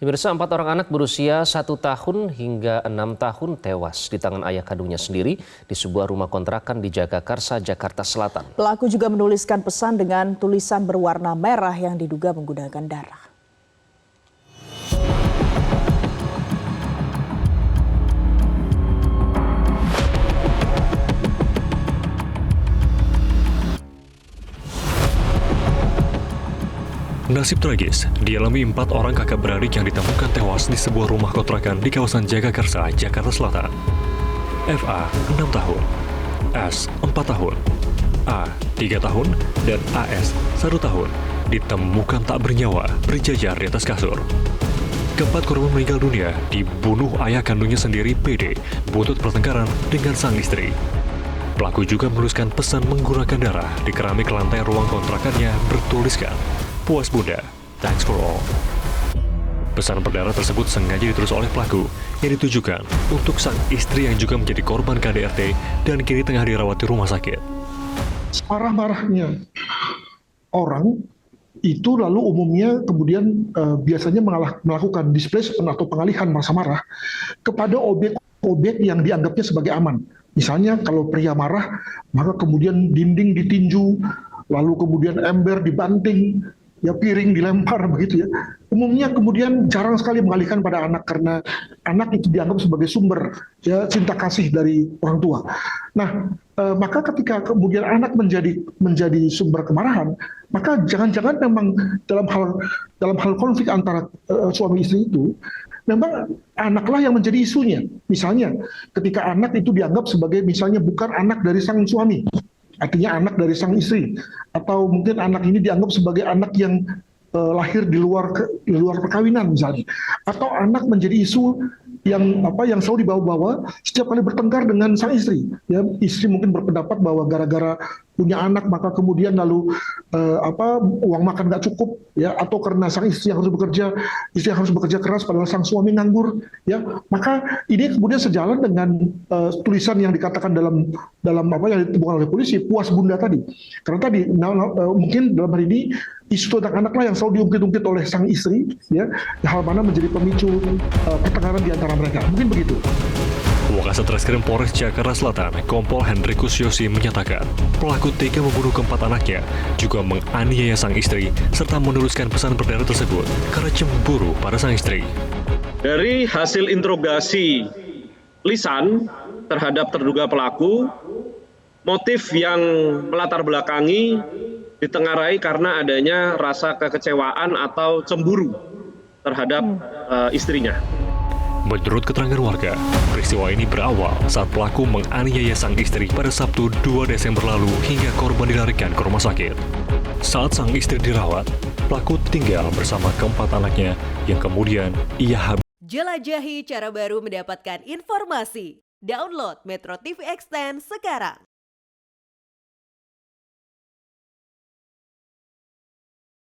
Pemirsa, 4 orang anak berusia 1 tahun hingga 6 tahun tewas di tangan ayah kandungnya sendiri di sebuah rumah kontrakan di Jagakarsa, Jakarta Selatan. Pelaku juga menuliskan pesan dengan tulisan berwarna merah yang diduga menggunakan darah. Nasib tragis dialami 4 orang kakak beradik yang ditemukan tewas di sebuah rumah kontrakan di kawasan Jagakarsa, Jakarta Selatan. FA 6 tahun, S 4 tahun, A 3 tahun, dan AS 1 tahun ditemukan tak bernyawa berjajar di atas kasur. Keempat korban meninggal dunia dibunuh ayah kandungnya sendiri PD buntut pertengkaran dengan sang istri. Pelaku juga menuliskan pesan menggunakan darah di keramik lantai ruang kontrakannya bertuliskan, "Puas Bunda, thanks for all." Pesan berdarah tersebut sengaja ditulis oleh pelaku yang ditujukan untuk sang istri yang juga menjadi korban KDRT dan kini tengah dirawat di rumah sakit. Marah-marahnya orang itu lalu umumnya kemudian biasanya melakukan displacement atau pengalihan rasa marah kepada objek-objek yang dianggapnya sebagai aman. Misalnya kalau pria marah, maka kemudian dinding ditinju, lalu kemudian ember dibanting, ya piring dilempar begitu ya. Umumnya kemudian jarang sekali mengalihkan pada anak karena anak itu dianggap sebagai sumber ya cinta kasih dari orang tua. Nah, maka ketika kemudian anak menjadi sumber kemarahan, maka jangan-jangan memang dalam hal konflik antara suami istri itu memang anaklah yang menjadi isunya. Misalnya ketika anak itu dianggap sebagai misalnya bukan anak dari sang suami, artinya anak dari sang istri, atau mungkin anak ini dianggap sebagai anak yang lahir di luar perkawinan misalnya, atau anak menjadi isu yang selalu dibawa-bawa setiap kali bertengkar dengan sang istri. Ya, istri mungkin berpendapat bahwa gara-gara punya anak maka kemudian lalu uang makan nggak cukup, ya, atau karena sang istri yang harus bekerja keras padahal sang suami nganggur, ya, maka ini kemudian sejalan dengan tulisan yang dikatakan dalam apa yang ditemukan oleh polisi, puas bunda tadi. Karena tadi mungkin dalam hal ini isu tentang anaklah yang selalu diungkit-ungkit oleh sang istri, ya, hal mana menjadi pemicu pertengkaran di antara mereka. Mungkin begitu. Wakasat Reskrim Polres Jakarta Selatan, Kompol Hendrikus Yosi menyatakan pelaku tega membunuh keempat anaknya, juga menganiaya sang istri, serta menuliskan pesan berdarah tersebut karena cemburu pada sang istri. Dari hasil interogasi lisan terhadap terduga pelaku, motif yang melatar belakangi ditengarai karena adanya rasa kekecewaan atau cemburu terhadap istrinya. Menurut keterangan warga, peristiwa ini berawal saat pelaku menganiaya sang istri pada Sabtu 2 Desember lalu hingga korban dilarikan ke rumah sakit. Saat sang istri dirawat, pelaku tinggal bersama keempat anaknya yang kemudian ia habis. Jelajahi cara baru mendapatkan informasi. Download Metro TV Extend sekarang.